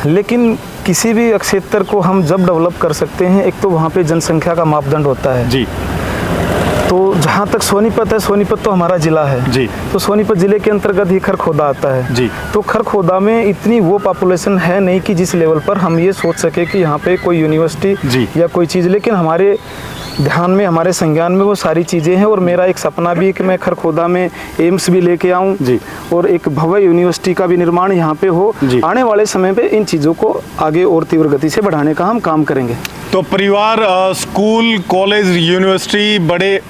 लेकिन किसी भी क्षेत्र को हम जब डेवलप कर सकते हैं, एक तो वहाँ पे जनसंख्या का मापदंड होता है जी। तो जहाँ तक सोनीपत है, सोनीपत तो हमारा जिला है जी। तो सोनीपत जिले के अंतर्गत ही खरखोदा आता है जी। तो खरखोदा में इतनी वो पॉपुलेशन है नहीं कि जिस लेवल पर हम ये सोच सके कि यहाँ पे कोई यूनिवर्सिटी या कोई चीज़, लेकिन हमारे ध्यान में, हमारे संज्ञान में वो सारी चीज़ें हैं। और मेरा एक सपना भी है कि मैं खरखोदा में एम्स भी लेके आऊँ और एक भव्य यूनिवर्सिटी का भी निर्माण यहाँ पे हो। आने वाले समय पे इन चीज़ों को आगे और तीव्र गति से बढ़ाने का हम काम करेंगे। तो परिवार, स्कूल, कॉलेज, यूनिवर्सिटी बड़े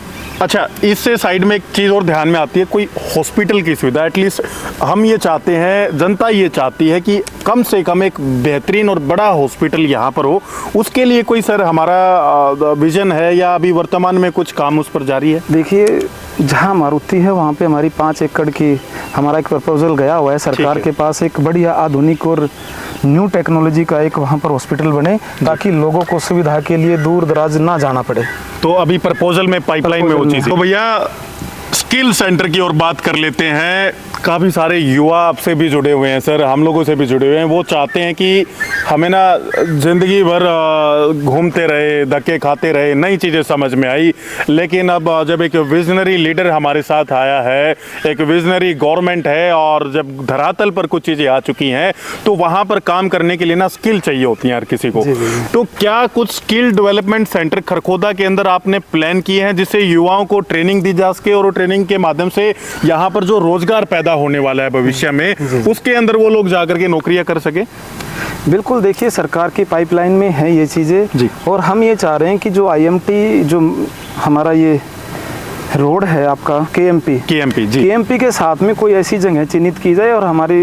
अच्छा, इससे साइड में एक चीज़ और ध्यान में आती है, कोई हॉस्पिटल की सुविधा। एटलीस्ट हम ये चाहते हैं, जनता ये चाहती है कि कम से कम एक बेहतरीन और बड़ा हॉस्पिटल यहाँ पर हो। उसके लिए कोई सर हमारा विजन है या अभी वर्तमान में कुछ काम उस पर जारी है? देखिए, जहाँ मारुति है वहाँ पे हमारी 5 एकड़ की हमारा एक प्रपोजल गया हुआ है सरकार के पास, एक बढ़िया आधुनिक और न्यू टेक्नोलॉजी का एक वहाँ पर हॉस्पिटल बने ताकि लोगों को सुविधा के लिए दूर दराज ना जाना पड़े। तो अभी प्रपोजल में, पाइपलाइन में वो चीज़। तो भैया, स्किल सेंटर की ओर बात कर लेते हैं। काफ़ी सारे युवा आपसे भी जुड़े हुए हैं सर, हम लोगों से भी जुड़े हुए हैं। वो चाहते हैं कि हमें ना ज़िंदगी भर घूमते रहे, धक्के खाते रहे, नई चीज़ें समझ में आई। लेकिन अब जब एक विजनरी लीडर हमारे साथ आया है, एक विजनरी गवर्नमेंट है, और जब धरातल पर कुछ चीज़ें आ चुकी हैं तो वहाँ पर काम करने के लिए ना स्किल चाहिए होती हैं हर किसी को। तो क्या कुछ स्किल डेवलपमेंट सेंटर खरखोदा के अंदर आपने प्लान किए हैं जिससे युवाओं को ट्रेनिंग दी जा सके, और वो ट्रेनिंग के माध्यम से यहाँ पर जो रोजगार पैदा होने वाला है भविष्य में, उसके अंदर वो लोग जाकर के नौकरियां कर सके? बिल्कुल, देखिए सरकार की पाइपलाइन में है ये चीज़ें, और हम ये चाह रहे हैं कि जो IMT, जो हमारा ये रोड है आपका KMP के साथ में कोई ऐसी जगह चिन्हित की जाए, और हमारी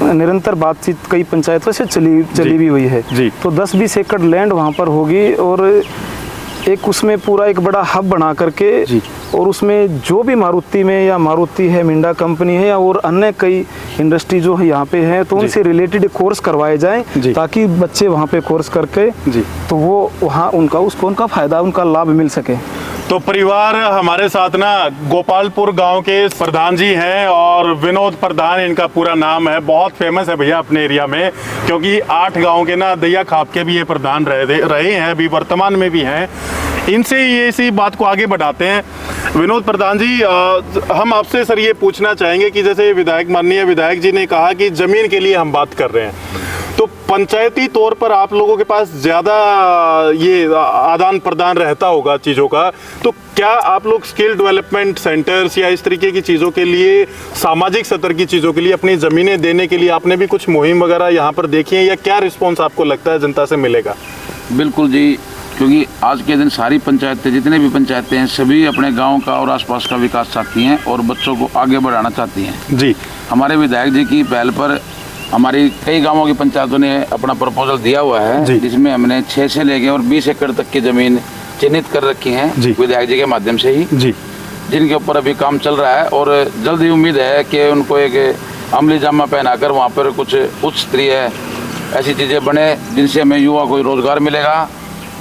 निरंतर बातचीत कई पंचायतों से चली भी हुई है। तो 10-20 एकड़ लैंड वहाँ पर होगी, और एक उसमें पूरा एक बड़ा हब बना करके, और उसमें जो भी मारुति में, या मारुति है, मिंडा कंपनी है, या और अन्य कई इंडस्ट्री जो है यहाँ पे हैं, तो उनसे रिलेटेड कोर्स करवाए जाएं, ताकि बच्चे वहाँ पे कोर्स करके तो वो वहाँ उनका फ़ायदा, उनका लाभ मिल सके। तो परिवार हमारे साथ ना गोपालपुर गांव के प्रधान जी हैं, और विनोद प्रधान इनका पूरा नाम है। बहुत फेमस है भैया अपने एरिया में, क्योंकि 8 गांव के ना दैया खाप के भी ये प्रधान रहे हैं, अभी वर्तमान में भी हैं। इनसे ये इसी बात को आगे बढ़ाते हैं। विनोद प्रधान जी, हम आपसे सर ये पूछना चाहेंगे कि जैसे माननीय विधायक जी ने कहा कि ज़मीन के लिए हम बात कर रहे हैं, तो पंचायती तौर पर आप लोगों के पास ज़्यादा ये आदान प्रदान रहता होगा चीज़ों का, तो क्या आप लोग स्किल डेवलपमेंट सेंटर्स या इस तरीके की चीज़ों के लिए, सामाजिक स्तर की चीज़ों के लिए अपनी ज़मीनें देने के लिए आपने भी कुछ मुहिम वगैरह यहाँ पर देखी है, या क्या रिस्पॉन्स आपको लगता है जनता से मिलेगा? बिल्कुल जी, क्योंकि आज के दिन सारी पंचायतें, जितने भी पंचायतें हैं, सभी अपने गांव का और आसपास का विकास चाहती हैं और बच्चों को आगे बढ़ाना चाहती हैं। जी, हमारे विधायक जी की पहल पर हमारी कई गांवों की पंचायतों ने अपना प्रपोजल दिया हुआ है, जिसमें हमने 6 से लेके और 20 एकड़ तक की ज़मीन चिन्हित कर रखी हैं विधायक जी के माध्यम से ही, जिनके ऊपर अभी काम चल रहा है। और जल्द ही उम्मीद है कि उनको एक अमली जामा पहनाकर वहाँ पर कुछ उच्च स्तरीय ऐसी चीज़ें बने, जिनसे हमें युवा को रोज़गार मिलेगा,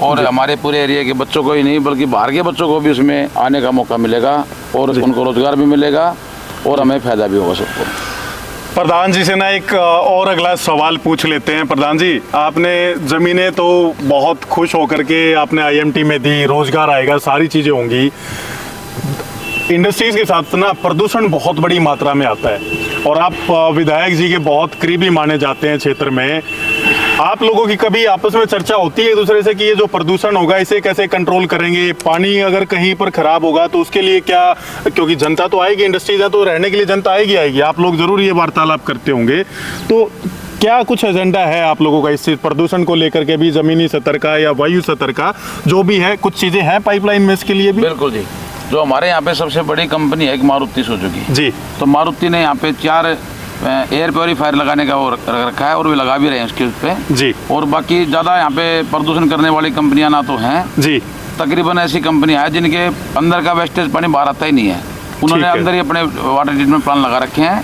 और हमारे पूरे एरिया के बच्चों को ही नहीं बल्कि बाहर के बच्चों को भी उसमें आने का मौका मिलेगा, और उनको रोज़गार भी मिलेगा, और हमें फ़ायदा भी होगा सबको। प्रधान जी से ना एक और अगला सवाल पूछ लेते हैं। प्रधान जी, आपने ज़मीनें तो बहुत खुश होकर के आपने IMT में दी, रोज़गार आएगा, सारी चीज़ें होंगी। इंडस्ट्रीज़ के साथ ना प्रदूषण बहुत बड़ी मात्रा में आता है, और आप विधायक जी के बहुत करीबी माने जाते हैं क्षेत्र में। आप लोगों की कभी आपस में चर्चा होती है एक दूसरे से कि ये जो प्रदूषण होगा इसे कैसे कंट्रोल करेंगे? पानी अगर कहीं पर खराब होगा तो उसके लिए क्या, क्योंकि जनता तो आएगी, इंडस्ट्रीज है तो रहने के लिए जनता आएगी, आप लोग जरूर ये वार्तालाप करते होंगे, तो क्या कुछ एजेंडा है आप लोगों का इस प्रदूषण को लेकर के भी, जमीनी सतह का या वायु सतह का जो भी है, कुछ चीजें हैं पाइपलाइन में इसके लिए भी? बिल्कुल जी, जो हमारे यहाँ पे सबसे बड़ी कंपनी है एक मारुति सुजुकी जी, तो मारुति ने यहाँ पे 4 एयर प्योरीफायर लगाने का वो रखा है, और भी लगा भी रहे हैं उसके उस पे जी। और बाकी ज़्यादा यहाँ पे प्रदूषण करने वाली कंपनियां ना तो हैं जी, तकरीबन ऐसी कंपनियां हैं जिनके अंदर का वेस्टेज पानी बाहर आता ही नहीं है, उन्होंने अंदर ही अपने वाटर ट्रीटमेंट प्लांट लगा रखे हैं,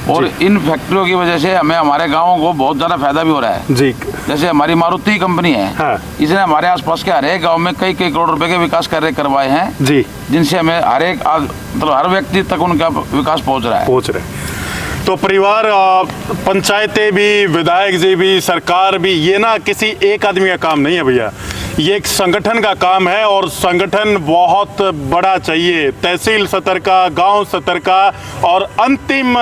और इन फैक्ट्रियों की वजह से हमें, हमारे गाँवों को बहुत ज़्यादा फायदा भी हो रहा है जी। जैसे हमारी मारुति कंपनी है, इसने हमारे आसपास के हर एक गाँव में कई करोड़ रुपए के विकास कार्य करवाए हैं जी, जिनसे हमें हर एक मतलब हर व्यक्ति तक उनका विकास पहुँच रहा है। तो परिवार, पंचायतें भी, विधायक जी भी, सरकार भी, ये ना किसी एक आदमी का काम नहीं है भैया, ये एक संगठन का काम है, और संगठन बहुत बड़ा चाहिए, तहसील सतर का, गांव सतर का, और अंतिम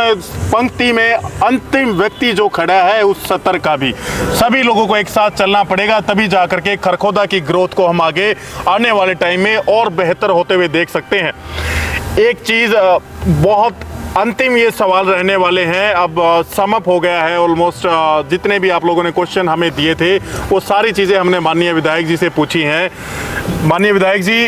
पंक्ति में अंतिम व्यक्ति जो खड़ा है उस सतर का भी, सभी लोगों को एक साथ चलना पड़ेगा, तभी जाकर के खरखोदा की ग्रोथ को हम आगे आने वाले टाइम में और बेहतर होते हुए देख सकते हैं। एक चीज़ बहुत अंतिम ये सवाल रहने वाले हैं, अब सम अप हो गया है ऑलमोस्ट, जितने भी आप लोगों ने क्वेश्चन हमें दिए थे वो सारी चीज़ें हमने माननीय विधायक जी से पूछी हैं। माननीय विधायक जी,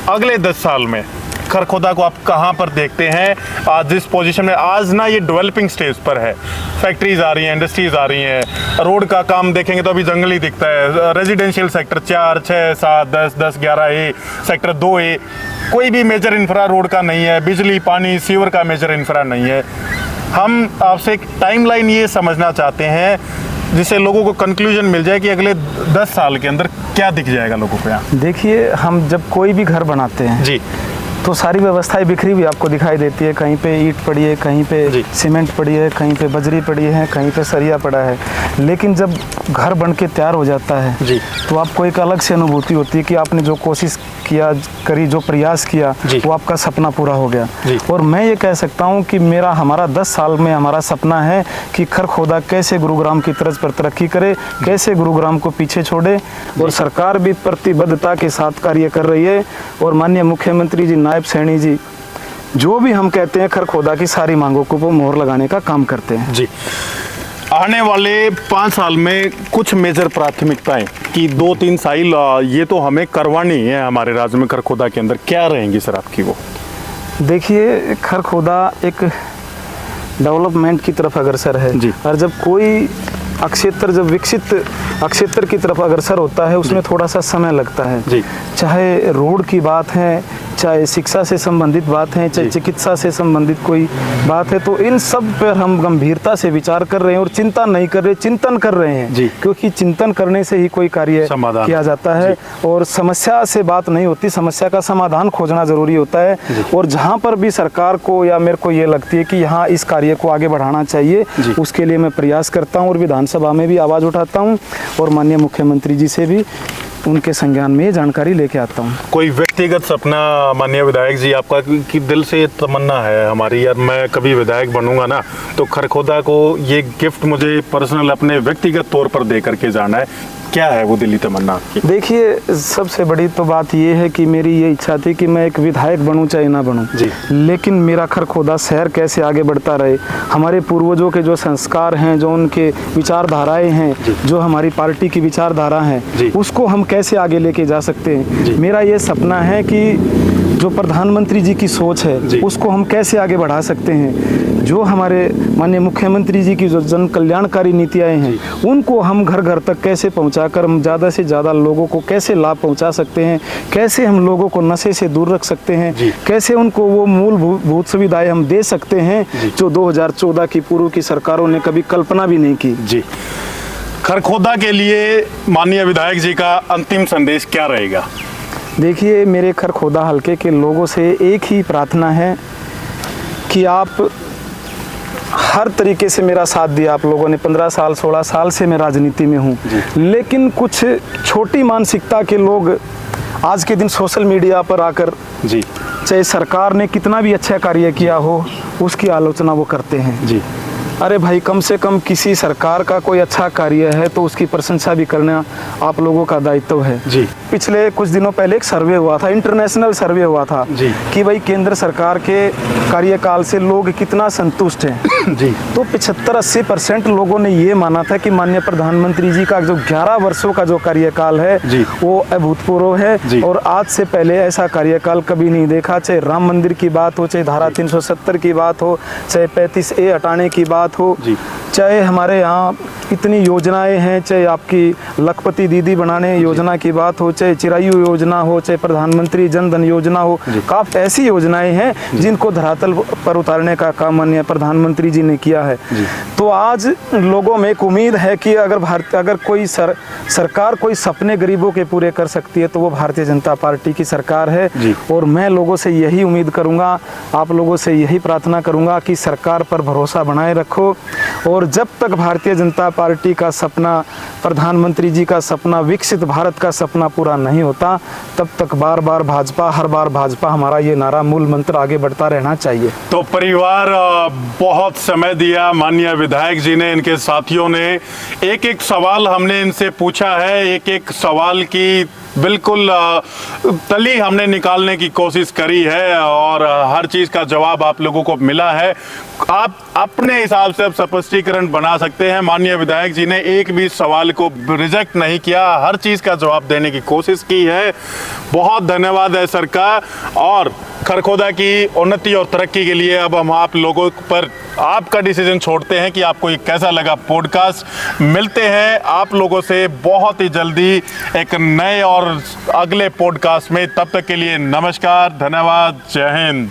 अगले 10 साल में खरखोदा को आप कहाँ पर देखते हैं? आज जिस पोजीशन में आज ना ये डेवलपिंग स्टेज पर है, फैक्ट्रीज आ रही हैं, इंडस्ट्रीज आ रही हैं, रोड का काम देखेंगे तो अभी जंगल ही दिखता है, residential sector 4, 6, 7, 10, 11A, sector 2A, कोई भी मेजर इंफ्रा रोड का नहीं है, बिजली, पानी, सीवर का मेजर इंफ्रा नहीं है। हम आपसे एक टाइमलाइन ये समझना चाहते हैं जिससे लोगों को कंक्लूजन मिल जाए कि अगले 10 साल के अंदर क्या दिख जाएगा लोगों को यहाँ। देखिए, हम जब कोई भी घर बनाते हैं जी, तो सारी व्यवस्थाएं बिखरी हुई आपको दिखाई देती है। कहीं पे ईंट पड़ी है, कहीं पे सीमेंट पड़ी है, कहीं पे बजरी पड़ी है, कहीं पे सरिया पड़ा है। लेकिन जब घर बन के तैयार हो जाता है जी, तो आपको एक अलग से अनुभूति होती है कि आपने जो कोशिश करी, जो प्रयास किया, वो आपका सपना पूरा हो गया। और मैं ये कह सकता हूँ कि हमारा 10 साल में हमारा सपना है कि खरखोदा कैसे गुरुग्राम की तर्ज पर तरक्की करे, कैसे गुरुग्राम को पीछे छोड़े। और सरकार भी प्रतिबद्धता के साथ कार्य कर रही है। और माननीय मुख्यमंत्री जी, नायब सैनी जी, जो भी हम कहते हैं खरखोदा की सारी मांगों को वो मोहर लगाने का काम करते हैं जी। आने वाले 5 साल में कुछ मेजर प्राथमिकताएं कि 2-3 साइल ये तो हमें करवानी है हमारे राज्य में खरखोदा के अंदर, क्या रहेंगी सर आपकी वो? देखिए, खरखोदा एक डेवलपमेंट की तरफ अग्रसर है जी। और जब कोई अक्षेत्र जब विकसित अक्षेत्र की तरफ अग्रसर होता है उसमें थोड़ा सा समय लगता है जी। चाहे रोड की बात है, चाहे शिक्षा से संबंधित बात है, चाहे चिकित्सा से संबंधित कोई बात है, तो इन सब पर हम गंभीरता से विचार कर रहे हैं और चिंता नहीं कर रहे, चिंतन कर रहे हैं जी। क्योंकि चिंतन करने से ही कोई कार्य किया जाता है। और समस्या से बात नहीं होती, समस्या का समाधान खोजना जरूरी होता है। और जहाँ पर भी सरकार को या मेरे को ये लगती है कि यहाँ इस कार्य को आगे बढ़ाना चाहिए, उसके लिए मैं प्रयास करता हूँ और विधानसभा में भी आवाज़ उठाता हूँ और माननीय मुख्यमंत्री जी से भी उनके संज्ञान में ये जानकारी लेके आता हूँ। कोई व्यक्तिगत सपना माननीय विधायक जी आपका कि दिल से ये तमन्ना है हमारी, यार मैं कभी विधायक बनूंगा ना तो खरखोदा को ये गिफ्ट मुझे पर्सनल अपने व्यक्तिगत तौर पर दे करके जाना है, क्या है वो दिली तमन्ना आपकी? देखिए, सबसे बड़ी तो बात ये है कि मेरी ये इच्छा थी कि मैं एक विधायक बनूं चाहे ना बनूं, लेकिन मेरा खरखोदा शहर कैसे आगे बढ़ता रहे, हमारे पूर्वजों के जो संस्कार हैं, जो उनके विचारधाराएं हैं, जो हमारी पार्टी की विचारधारा है, उसको हम कैसे आगे लेके जा सकते हैं। मेरा ये सपना है कि जो प्रधानमंत्री जी की सोच है उसको हम कैसे आगे बढ़ा सकते हैं, जो हमारे माननीय मुख्यमंत्री जी की जो जन कल्याणकारी नीतियाँ हैं उनको हम घर घर तक कैसे पहुंचाकर हम ज़्यादा से ज़्यादा लोगों को कैसे लाभ पहुंचा सकते हैं, कैसे हम लोगों को नशे से दूर रख सकते हैं, कैसे उनको वो मूलभूत सुविधाएं हम दे सकते हैं जो 2014 की पूर्व की सरकारों ने कभी कल्पना भी नहीं की। जी, खरखोदा के लिए माननीय विधायक जी का अंतिम संदेश क्या रहेगा? देखिए, मेरे खरखोदा हलके के लोगों से एक ही प्रार्थना है कि आप हर तरीके से मेरा साथ दिया आप लोगों ने। 15 साल 16 साल से मैं राजनीति में हूँ, लेकिन कुछ छोटी मानसिकता के लोग आज के दिन सोशल मीडिया पर आकर चाहे सरकार ने कितना भी अच्छा कार्य किया हो उसकी आलोचना वो करते हैं। अरे भाई, कम से कम किसी सरकार का कोई अच्छा कार्य है तो उसकी प्रशंसा भी करना आप लोगों का दायित्व है। पिछले कुछ दिनों पहले एक सर्वे हुआ था, इंटरनेशनल सर्वे हुआ था कि भाई केंद्र सरकार के कार्यकाल से लोग कितना संतुष्ट हैं। तो 75-80% लोगों ने ये माना था कि माननीय प्रधानमंत्री जी का जो 11 वर्षों का जो कार्यकाल है वो अभूतपूर्व है और आज से पहले ऐसा कार्यकाल कभी नहीं देखा। चाहे राम मंदिर की बात हो, चाहे धारा 370 की बात हो, चाहे 35A हटाने की बात हो, चाहे हमारे यहाँ इतनी योजनाएं हैं, चाहे आपकी लखपति दीदी बनाने योजना की बात हो, चाहे चिरायु योजना हो, चाहे प्रधानमंत्री जन धन योजना हो, काफ़ी ऐसी योजनाएं हैं जिनको धरातल पर उतारने का काम माननीय प्रधानमंत्री जी ने किया है। तो आज लोगों में एक उम्मीद है कि अगर कोई सरकार कोई सपने गरीबों के पूरे कर सकती है तो वो भारतीय जनता पार्टी की सरकार है। और मैं लोगों से यही उम्मीद करूँगा, आप लोगों से यही प्रार्थना करूँगा कि सरकार पर भरोसा बनाए रखो और जब तक भारतीय जनता पार्टी का सपना, प्रधानमंत्री जी का सपना, विकसित भारत का सपना पूरा नहीं होता, तब तक बार बार भाजपा, हर बार भाजपा, हमारा ये नारा मूल मंत्र आगे बढ़ता रहना चाहिए। तो परिवार बहुत समय दिया माननीय विधायक जी ने, इनके साथियों ने एक एक सवाल हमने इनसे पूछा है, एक एक सवाल की बिल्कुल तली हमने निकालने की कोशिश करी है और हर चीज़ का जवाब आप लोगों को मिला है। आप अपने हिसाब से अब स्पष्टीकरण बना सकते हैं। माननीय विधायक जी ने एक भी सवाल को रिजेक्ट नहीं किया, हर चीज़ का जवाब देने की कोशिश की है। बहुत धन्यवाद है सर का। और खरखोदा की उन्नति और तरक्की के लिए अब हम आप लोगों पर आपका डिसीजन छोड़ते हैं कि आपको ये कैसा लगा पॉडकास्ट। मिलते हैं आप लोगों से बहुत ही जल्दी एक नए और अगले पॉडकास्ट में। तब तक के लिए नमस्कार, धन्यवाद, जय हिंद।